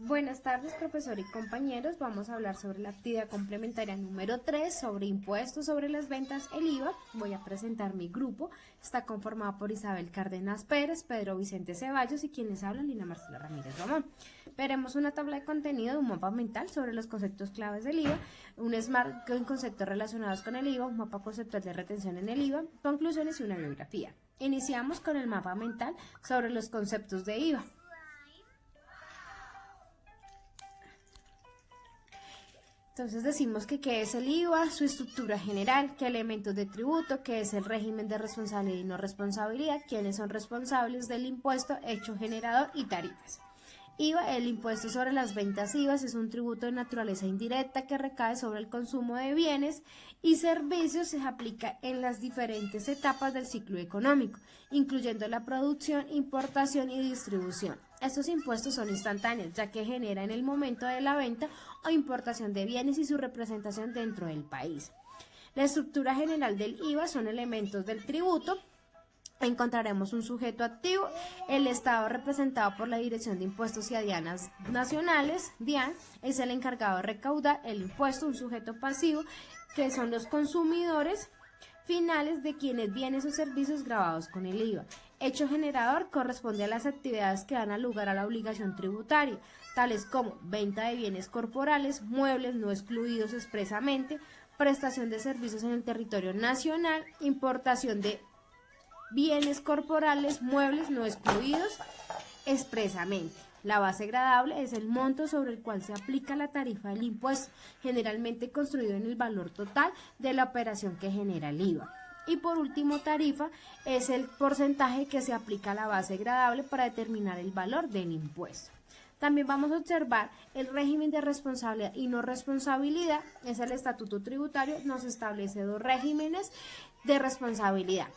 Buenas tardes, profesor y compañeros. Vamos a hablar sobre la actividad complementaria número 3, sobre impuestos sobre las ventas, el IVA. Voy a presentar mi grupo. Está conformado por Isabel Cárdenas Pérez, Pedro Vicente Ceballos y quienes hablan, Lina Marcela Ramírez Román. Veremos una tabla de contenido de un mapa mental sobre los conceptos claves del IVA, un SMART con conceptos relacionados con el IVA, un mapa conceptual de retención en el IVA, conclusiones y una bibliografía. Iniciamos con el mapa mental sobre los conceptos de IVA. Entonces decimos que qué es el IVA, su estructura general, qué elementos de tributo, qué es el régimen de responsabilidad y no responsabilidad, quiénes son responsables del impuesto, hecho generador y tarifas. IVA, el impuesto sobre las ventas IVA, es un tributo de naturaleza indirecta que recae sobre el consumo de bienes y servicios. Se aplica en las diferentes etapas del ciclo económico, incluyendo la producción, importación y distribución. Estos impuestos son instantáneos, ya que genera en el momento de la venta o importación de bienes y su representación dentro del país. La estructura general del IVA son elementos del tributo. Encontraremos un sujeto activo, el Estado representado por la Dirección de Impuestos y Aduanas Nacionales, DIAN, es el encargado de recaudar el impuesto, un sujeto pasivo, que son los consumidores finales de quienes bienes o servicios gravados con el IVA. Hecho generador corresponde a las actividades que dan lugar a la obligación tributaria, tales como venta de bienes corporales, muebles no excluidos expresamente, prestación de servicios en el territorio nacional, importación de bienes corporales, muebles no excluidos expresamente. La base gradable es el monto sobre el cual se aplica la tarifa del impuesto, generalmente construido en el valor total de la operación que genera el IVA. Y por último, tarifa es el porcentaje que se aplica a la base gradable para determinar el valor del impuesto. También vamos a observar el régimen de responsabilidad y no responsabilidad. Es el estatuto tributario, nos establece dos regímenes de responsabilidad.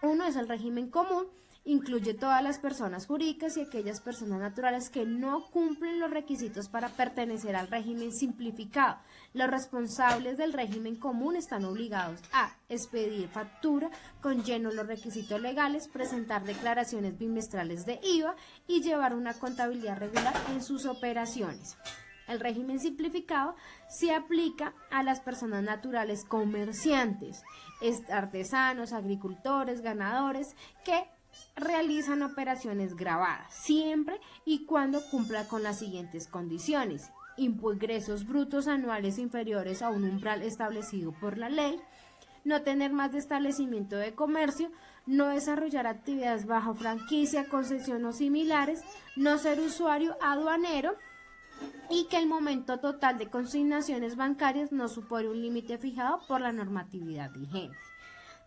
Uno es el régimen común, incluye todas las personas jurídicas y aquellas personas naturales que no cumplen los requisitos para pertenecer al régimen simplificado. Los responsables del régimen común están obligados a expedir factura con lleno los requisitos legales, presentar declaraciones bimestrales de IVA y llevar una contabilidad regular en sus operaciones. El régimen simplificado se aplica a las personas naturales comerciantes, artesanos, agricultores, ganadores, que realizan operaciones gravadas, siempre y cuando cumpla con las siguientes condiciones: ingresos brutos anuales inferiores a un umbral establecido por la ley, no tener más de establecimiento de comercio, no desarrollar actividades bajo franquicia, concesión o similares, no ser usuario aduanero, y que el monto total de consignaciones bancarias no supone un límite fijado por la normatividad vigente.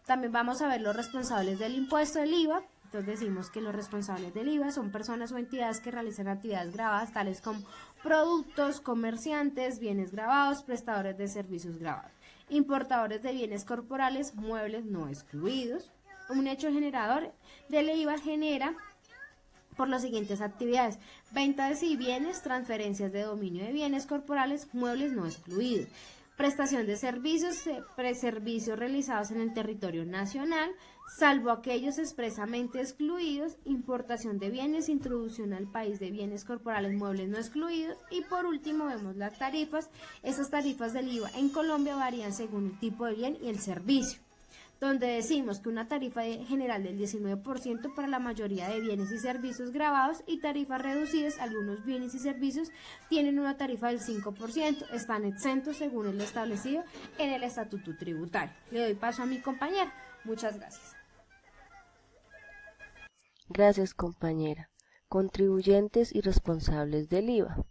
También vamos a ver los responsables del impuesto del IVA. Entonces decimos que los responsables del IVA son personas o entidades que realizan actividades gravadas, tales como productos, comerciantes, bienes gravados, prestadores de servicios gravados, importadores de bienes corporales, muebles no excluidos. Un hecho generador del IVA genera por las siguientes actividades: venta de bienes, transferencias de dominio de bienes corporales, muebles no excluidos, prestación de servicios, servicios realizados en el territorio nacional, salvo aquellos expresamente excluidos, importación de bienes, introducción al país de bienes corporales, muebles no excluidos. Y por último vemos las tarifas. Estas tarifas del IVA en Colombia varían según el tipo de bien y el servicio, donde decimos que una tarifa general del 19% para la mayoría de bienes y servicios gravados y tarifas reducidas. Algunos bienes y servicios tienen una tarifa del 5%, están exentos según el establecido en el estatuto tributario. Le doy paso a mi compañera. Muchas gracias. Gracias, compañera. Contribuyentes y responsables del IVA.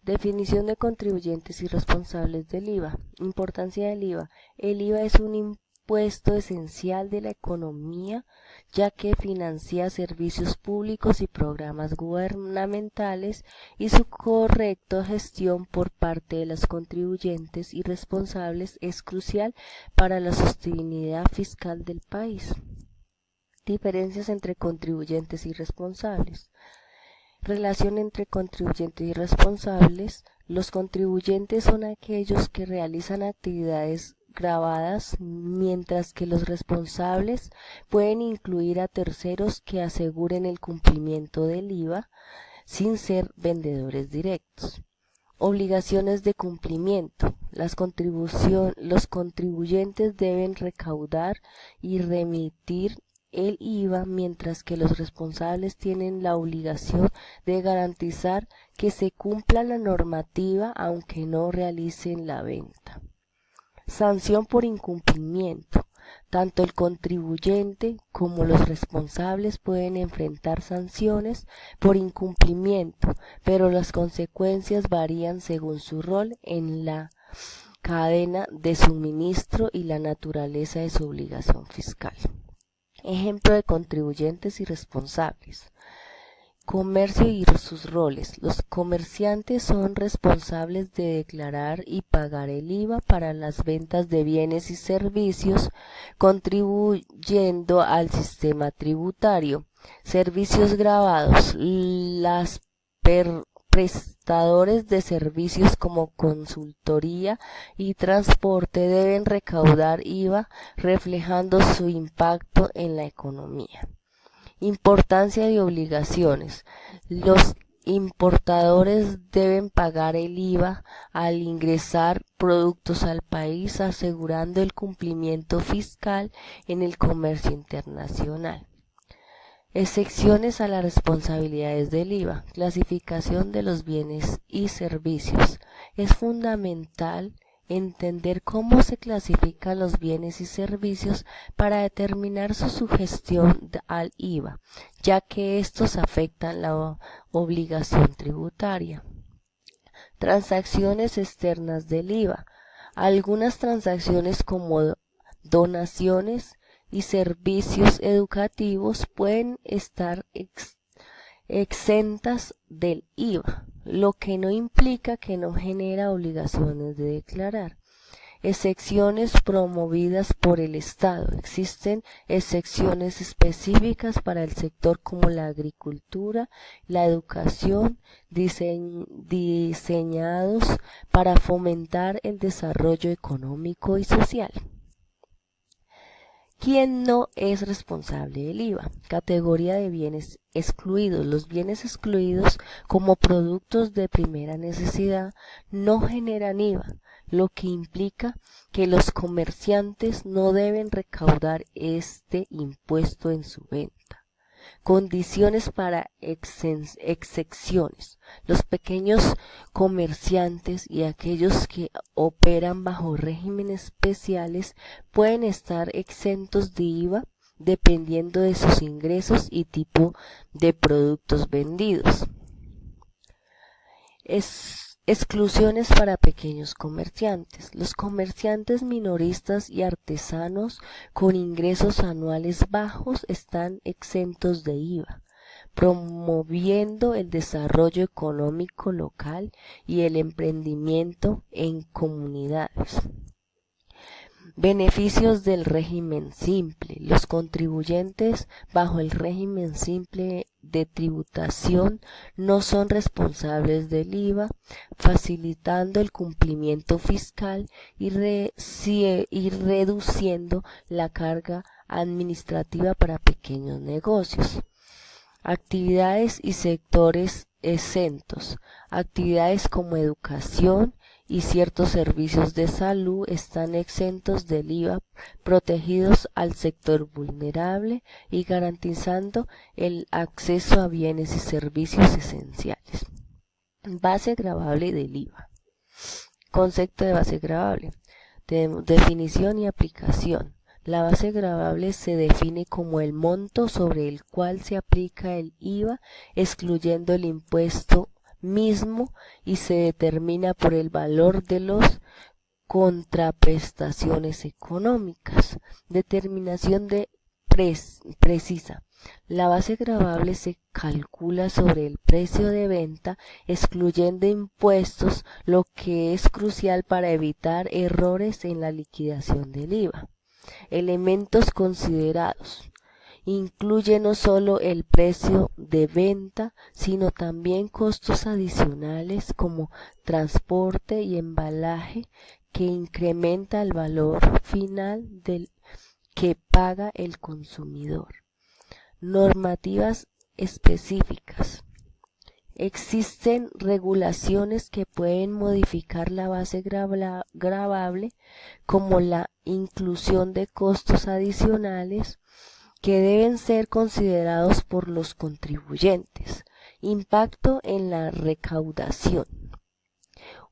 Definición de contribuyentes y responsables del IVA. Importancia del IVA. El IVA es un impuesto esencial de la economía, ya que financia servicios públicos y programas gubernamentales, y su correcta gestión por parte de los contribuyentes y responsables es crucial para la sostenibilidad fiscal del país. Diferencias entre contribuyentes y responsables. Relación entre contribuyentes y responsables. Los contribuyentes son aquellos que realizan actividades gravadas, mientras que los responsables pueden incluir a terceros que aseguren el cumplimiento del IVA sin ser vendedores directos. Obligaciones de cumplimiento. Los contribuyentes deben recaudar y remitir el IVA, mientras que los responsables tienen la obligación de garantizar que se cumpla la normativa aunque no realicen la venta. Sanción por incumplimiento. Tanto el contribuyente como los responsables pueden enfrentar sanciones por incumplimiento, pero las consecuencias varían según su rol en la cadena de suministro y la naturaleza de su obligación fiscal. Ejemplo de contribuyentes y responsables. Comercio y sus roles. Los comerciantes son responsables de declarar y pagar el IVA para las ventas de bienes y servicios, contribuyendo al sistema tributario. Servicios gravados. Los prestadores de servicios como consultoría y transporte deben recaudar IVA, reflejando su impacto en la economía. Importancia y obligaciones. Los importadores deben pagar el IVA al ingresar productos al país, asegurando el cumplimiento fiscal en el comercio internacional. Excepciones a las responsabilidades del IVA. Clasificación de los bienes y servicios. Es fundamental entender cómo se clasifican los bienes y servicios para determinar su sugestión al IVA, ya que estos afectan la obligación tributaria. Transacciones externas del IVA. Algunas transacciones como donaciones y servicios educativos pueden estar exentas del IVA, lo que no implica que no genera obligaciones de declarar. Excepciones promovidas por el Estado. Existen excepciones específicas para el sector como la agricultura, la educación, diseñados para fomentar el desarrollo económico y social. ¿Quién no es responsable del IVA? Categoría de bienes excluidos. Los bienes excluidos como productos de primera necesidad no generan IVA, lo que implica que los comerciantes no deben recaudar este impuesto en su venta. Condiciones para excepciones. Los pequeños comerciantes y aquellos que operan bajo regímenes especiales pueden estar exentos de IVA dependiendo de sus ingresos y tipo de productos vendidos. Exclusiones para pequeños comerciantes. Los comerciantes minoristas y artesanos con ingresos anuales bajos están exentos de IVA, promoviendo el desarrollo económico local y el emprendimiento en comunidades. Beneficios del régimen simple. Los contribuyentes bajo el régimen simple de tributación no son responsables del IVA, facilitando el cumplimiento fiscal y reduciendo la carga administrativa para pequeños negocios. Actividades y sectores exentos. Actividades como educación y ciertos servicios de salud están exentos del IVA, protegidos al sector vulnerable y garantizando el acceso a bienes y servicios esenciales. Base gravable del IVA. Concepto de base gravable. Definición y aplicación. La base gravable se define como el monto sobre el cual se aplica el IVA, excluyendo el impuesto mismo, y se determina por el valor de los contraprestaciones económicas. Determinación precisa. La base gravable se calcula sobre el precio de venta, excluyendo impuestos, lo que es crucial para evitar errores en la liquidación del IVA. Elementos considerados. Incluye no solo el precio de venta, sino también costos adicionales como transporte y embalaje que incrementa el valor final del que paga el consumidor. Normativas específicas. Existen regulaciones que pueden modificar la base gravable, como la inclusión de costos adicionales que deben ser considerados por los contribuyentes. Impacto en la recaudación.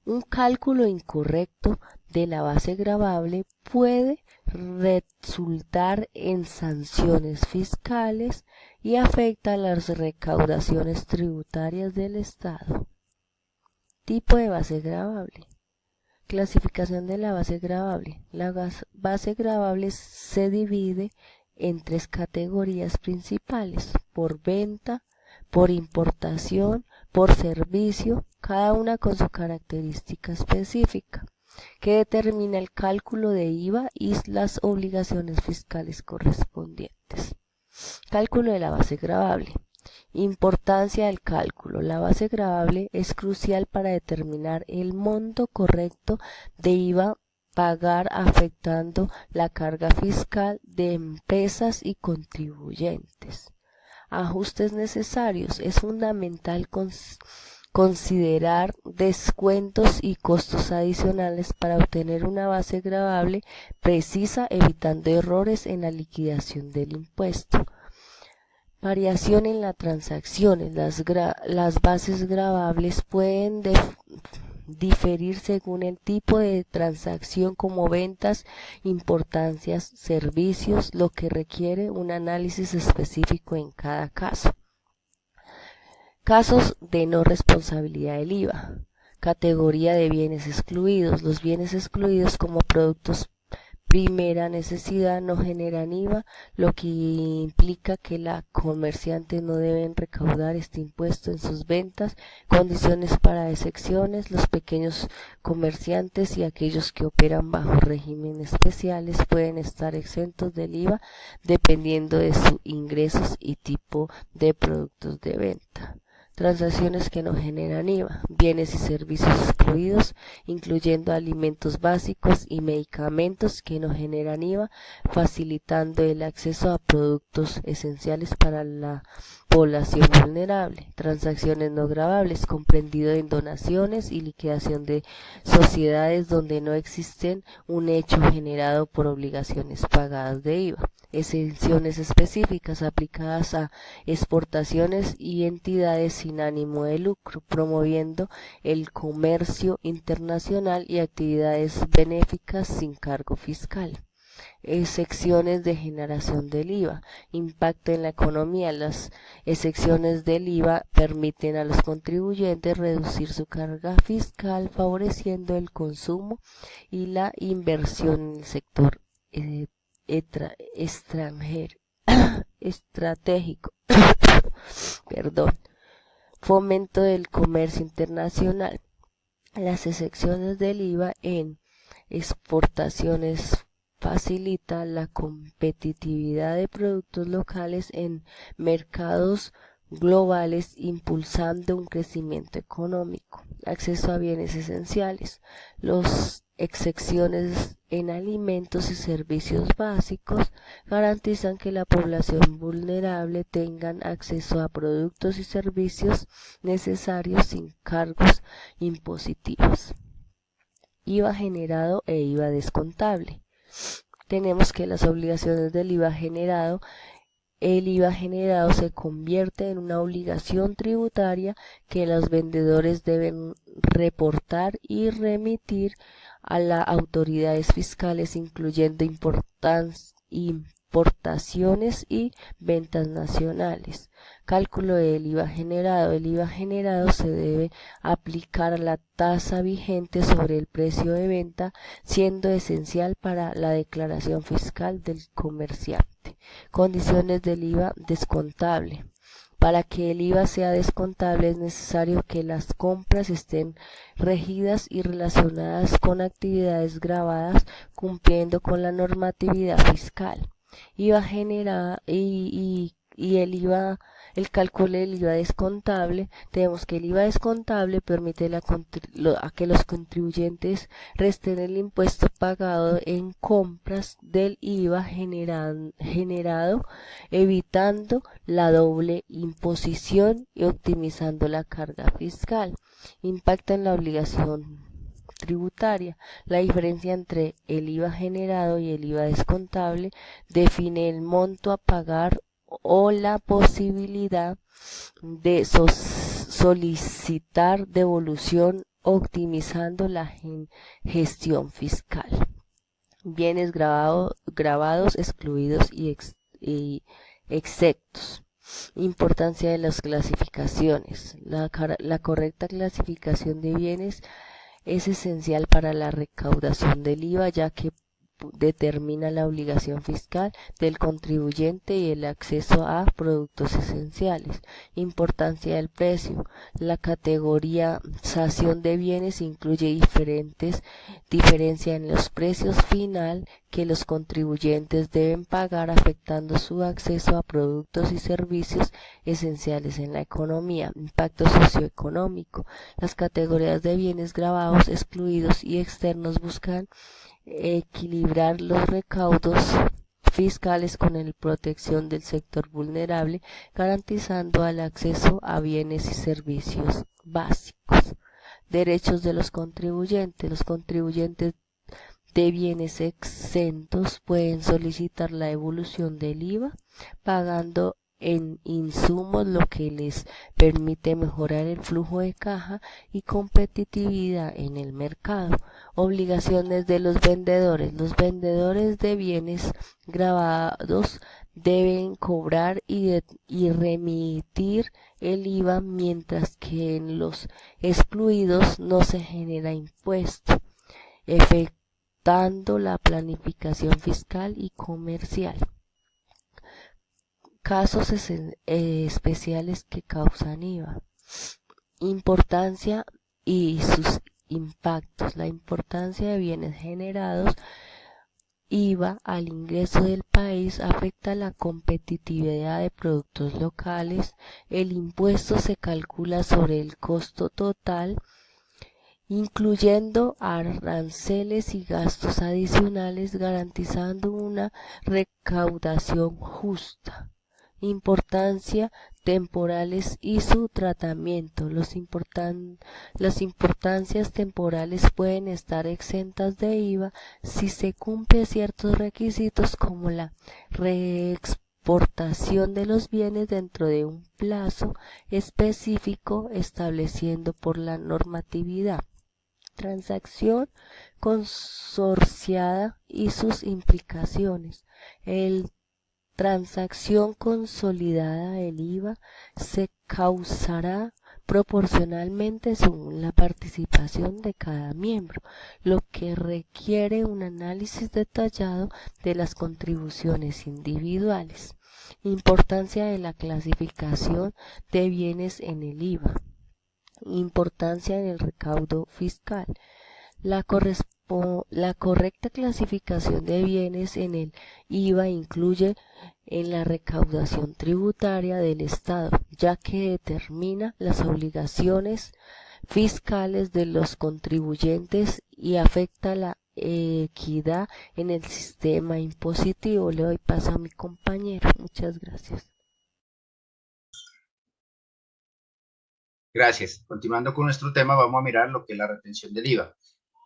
Un cálculo incorrecto de la base gravable puede resultar en sanciones fiscales y afecta las recaudaciones tributarias del Estado. Tipo de base gravable. Clasificación de la base gravable. La base gravable se divide en 3 categorías principales: por venta, por importación, por servicio, cada una con su característica específica, que determina el cálculo de IVA y las obligaciones fiscales correspondientes. Cálculo de la base gravable. Importancia del cálculo. La base gravable es crucial para determinar el monto correcto de IVA pagar, afectando la carga fiscal de empresas y contribuyentes. Ajustes necesarios. Es fundamental considerar descuentos y costos adicionales para obtener una base gravable precisa, evitando errores en la liquidación del impuesto. Variación en las transacciones. Las bases gravables pueden diferir según el tipo de transacción, como ventas, importaciones, servicios, lo que requiere un análisis específico en cada caso. Casos de no responsabilidad del IVA. Categoría de bienes excluidos. Los bienes excluidos como productos primera necesidad no generan IVA, lo que implica que los comerciantes no deben recaudar este impuesto en sus ventas. Condiciones para excepciones. Los pequeños comerciantes y aquellos que operan bajo regímenes especiales pueden estar exentos del IVA dependiendo de sus ingresos y tipo de productos de venta. Transacciones que no generan IVA. Bienes y servicios excluidos, incluyendo alimentos básicos y medicamentos que no generan IVA, facilitando el acceso a productos esenciales para la población vulnerable. Transacciones no gravables, comprendido en donaciones y liquidación de sociedades donde no existen un hecho generado por obligaciones pagadas de IVA. Exenciones específicas aplicadas a exportaciones y entidades sin ánimo de lucro, promoviendo el comercio internacional y actividades benéficas sin cargo fiscal. Excepciones de generación del IVA. Impacto en la economía. Las excepciones del IVA permiten a los contribuyentes reducir su carga fiscal, favoreciendo el consumo y la inversión en el sector estratégico. Fomento del comercio internacional. Las excepciones del IVA en exportaciones facilita la competitividad de productos locales en mercados globales, impulsando un crecimiento económico. Acceso a bienes esenciales. Las excepciones en alimentos y servicios básicos garantizan que la población vulnerable tenga acceso a productos y servicios necesarios sin cargos impositivos. IVA generado e IVA descontable. Tenemos que las obligaciones del IVA generado. El IVA generado se convierte en una obligación tributaria que los vendedores deben reportar y remitir a las autoridades fiscales, incluyendo importaciones y ventas nacionales. Cálculo del IVA generado. El IVA generado se debe aplicar a la tasa vigente sobre el precio de venta, siendo esencial para la declaración fiscal del comerciante. Condiciones del IVA descontable. Para que el IVA sea descontable es necesario que las compras estén regidas y relacionadas con actividades gravadas, cumpliendo con la normatividad fiscal. IVA generada y el IVA El cálculo del IVA descontable, tenemos que el IVA descontable permite a que los contribuyentes resten el impuesto pagado en compras del IVA generado, evitando la doble imposición y optimizando la carga fiscal. Impacta en la obligación tributaria. La diferencia entre el IVA generado y el IVA descontable define el monto a pagar o la posibilidad de solicitar devolución, optimizando la gestión fiscal. Bienes grabados, excluidos y exceptos. Importancia de las clasificaciones. La correcta clasificación de bienes es esencial para la recaudación del IVA, ya que determina la obligación fiscal del contribuyente y el acceso a productos esenciales. Importancia del precio. La categorización de bienes incluye diferencia en los precios final que los contribuyentes deben pagar, afectando su acceso a productos y servicios esenciales en la economía. Impacto socioeconómico. Las categorías de bienes gravados, excluidos y externos buscan equilibrar los recaudos fiscales con la protección del sector vulnerable, garantizando el acceso a bienes y servicios básicos. Derechos de los contribuyentes. Los contribuyentes de bienes exentos pueden solicitar la devolución del IVA pagando en insumos, lo que les permite mejorar el flujo de caja y competitividad en el mercado. Obligaciones de los vendedores. Los vendedores de bienes grabados deben cobrar y remitir el IVA, mientras que en los excluidos no se genera impuesto, afectando la planificación fiscal y comercial. Casos especiales que causan IVA. Importancia y sus impactos. La importancia de bienes generados IVA al ingreso del país afecta la competitividad de productos locales. El impuesto se calcula sobre el costo total, incluyendo aranceles y gastos adicionales, garantizando una recaudación justa. Importancia temporales y su tratamiento. Las importancias temporales pueden estar exentas de IVA si se cumplen ciertos requisitos, como la reexportación de los bienes dentro de un plazo específico estableciendo por la normatividad. Transacción consorciada y sus implicaciones. El transacción consolidada del IVA se causará proporcionalmente según la participación de cada miembro, lo que requiere un análisis detallado de las contribuciones individuales. Importancia de la clasificación de bienes en el IVA. Importancia del recaudo fiscal. La correcta clasificación de bienes en el IVA incluye en la recaudación tributaria del Estado, ya que determina las obligaciones fiscales de los contribuyentes y afecta la equidad en el sistema impositivo. Le doy paso a mi compañero. Muchas gracias. Gracias. Continuando con nuestro tema, vamos a mirar lo que es la retención del IVA.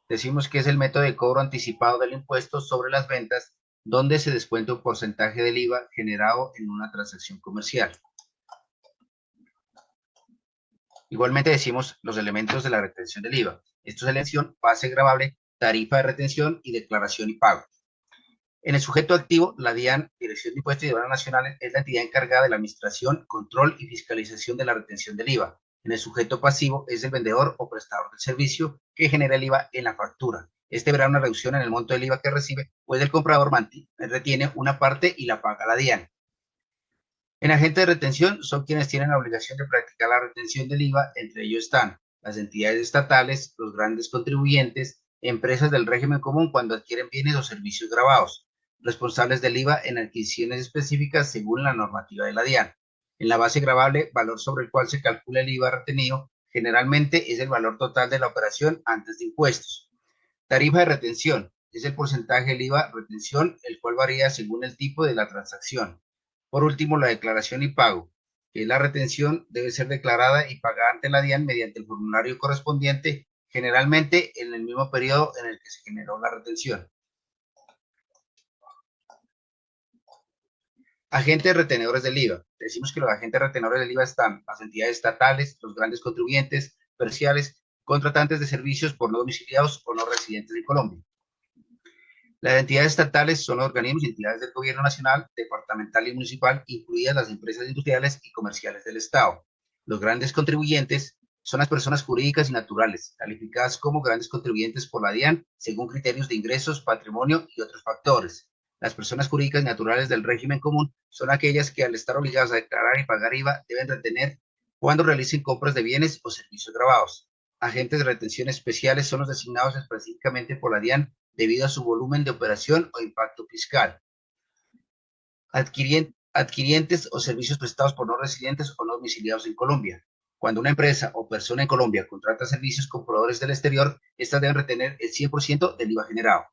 Decimos que es el método de cobro anticipado del impuesto sobre las ventas, donde se descuenta un porcentaje del IVA generado en una transacción comercial. Igualmente decimos los elementos de la retención del IVA. Esto es elección, base gravable, tarifa de retención y declaración y pago. En el sujeto activo, la DIAN, Dirección de Impuestos y Aduanas Nacionales, es la entidad encargada de la administración, control y fiscalización de la retención del IVA. En el sujeto pasivo es el vendedor o prestador del servicio que genera el IVA en la factura. Este verá una reducción en el monto del IVA que recibe, pues el comprador retiene una parte y la paga la DIAN. En agente de retención son quienes tienen la obligación de practicar la retención del IVA. Entre ellos están las entidades estatales, los grandes contribuyentes, empresas del régimen común cuando adquieren bienes o servicios gravados, responsables del IVA en adquisiciones específicas según la normativa de la DIAN. En la base gravable, valor sobre el cual se calcula el IVA retenido, generalmente es el valor total de la operación antes de impuestos. Tarifa de retención es el porcentaje del IVA retención, el cual varía según el tipo de la transacción. Por último, la declaración y pago, que es la retención, debe ser declarada y pagada ante la DIAN mediante el formulario correspondiente, generalmente en el mismo periodo en el que se generó la retención. Agentes retenedores del IVA. Decimos que los agentes retenedores del IVA están las entidades estatales, los grandes contribuyentes, comerciales, contratantes de servicios por no domiciliados o no residentes en Colombia. Las entidades estatales son los organismos y entidades del gobierno nacional, departamental y municipal, incluidas las empresas industriales y comerciales del Estado. Los grandes contribuyentes son las personas jurídicas y naturales, calificadas como grandes contribuyentes por la DIAN, según criterios de ingresos, patrimonio y otros factores. Las personas jurídicas y naturales del régimen común son aquellas que, al estar obligadas a declarar y pagar IVA, deben retener cuando realicen compras de bienes o servicios gravados. Agentes de retención especiales son los designados específicamente por la DIAN debido a su volumen de operación o impacto fiscal. Adquirientes o servicios prestados por no residentes o no domiciliados en Colombia. Cuando una empresa o persona en Colombia contrata servicios con proveedores del exterior, estas deben retener el 100% del IVA generado.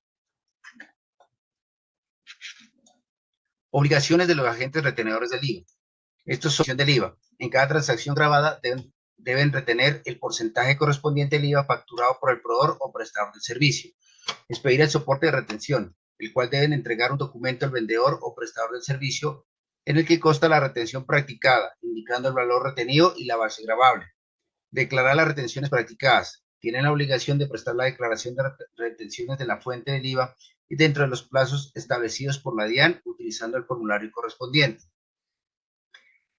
Obligaciones de los agentes retenedores del IVA. Esto es del IVA. En cada transacción grabada deben retener el porcentaje correspondiente al IVA facturado por el proveedor o prestador del servicio. Expedir el soporte de retención, el cual deben entregar un documento al vendedor o prestador del servicio en el que consta la retención practicada, indicando el valor retenido y la base gravable. Declarar las retenciones practicadas. Tienen la obligación de prestar la declaración de retenciones de la fuente del IVA y dentro de los plazos establecidos por la DIAN utilizando el formulario correspondiente.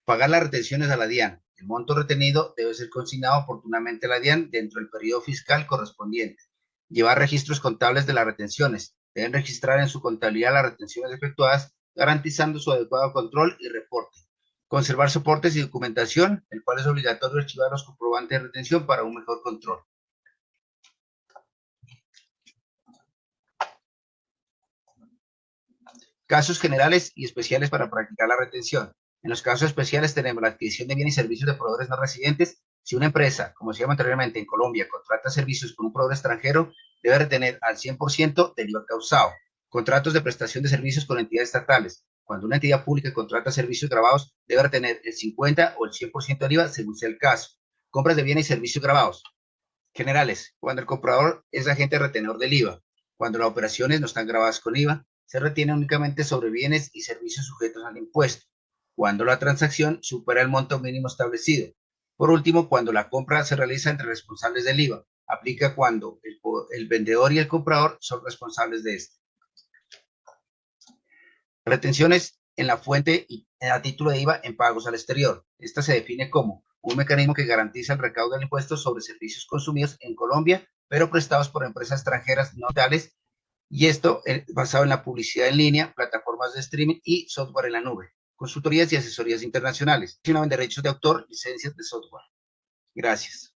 Pagar las retenciones a la DIAN. El monto retenido debe ser consignado oportunamente a la DIAN dentro del periodo fiscal correspondiente. Llevar registros contables de las retenciones. Deben registrar en su contabilidad las retenciones efectuadas, garantizando su adecuado control y reporte. Conservar soportes y documentación, el cual es obligatorio archivar los comprobantes de retención para un mejor control. Casos generales y especiales para practicar la retención. En los casos especiales tenemos la adquisición de bienes y servicios de proveedores no residentes. Si una empresa, como se llama anteriormente en Colombia, contrata servicios con un proveedor extranjero, debe retener al 100% del IVA causado. Contratos de prestación de servicios con entidades estatales. Cuando una entidad pública contrata servicios grabados, debe retener el 50 o el 100% del IVA según sea el caso. Compras de bienes y servicios grabados. Generales. Cuando el comprador es agente retenedor del IVA. Cuando las operaciones no están grabadas con IVA, se retiene únicamente sobre bienes y servicios sujetos al impuesto, cuando la transacción supera el monto mínimo establecido. Por último, cuando la compra se realiza entre responsables del IVA, aplica cuando el vendedor y el comprador son responsables de esto. Retenciones en la fuente y a título de IVA en pagos al exterior. Esta se define como un mecanismo que garantiza el recaudo del impuesto sobre servicios consumidos en Colombia, pero prestados por empresas extranjeras no tales, y esto basado en la publicidad en línea, plataformas de streaming y software en la nube, consultorías y asesorías internacionales, en derechos de autor, licencias de software. Gracias.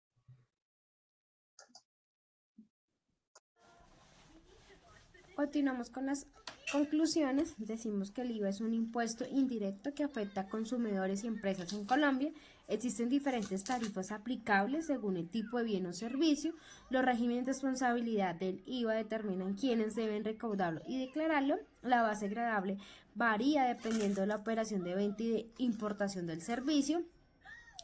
Continuamos con las conclusiones. Decimos que el IVA es un impuesto indirecto que afecta a consumidores y empresas en Colombia. Existen diferentes tarifas aplicables según el tipo de bien o servicio. Los regímenes de responsabilidad del IVA determinan quiénes deben recaudarlo y declararlo. La base gravable varía dependiendo de la operación de venta y de importación del servicio.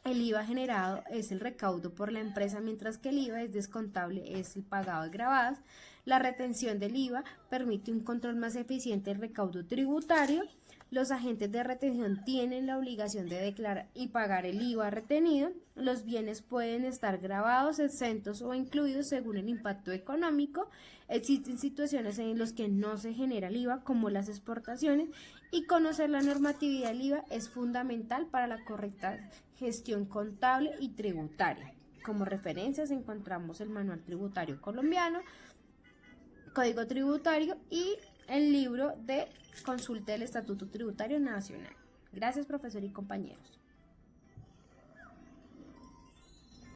El IVA generado es el recaudo por la empresa, mientras que el IVA es descontable, es el pagado de gravadas. La retención del IVA permite un control más eficiente del recaudo tributario. Los agentes de retención tienen la obligación de declarar y pagar el IVA retenido. Los bienes pueden estar gravados, exentos o incluidos según el impacto económico. Existen situaciones en las que no se genera el IVA, como las exportaciones, y conocer la normatividad del IVA es fundamental para la correcta gestión contable y tributaria. Como referencias encontramos el Manual Tributario Colombiano, Código Tributario y el libro de Consulta del Estatuto Tributario Nacional. Gracias, profesor y compañeros.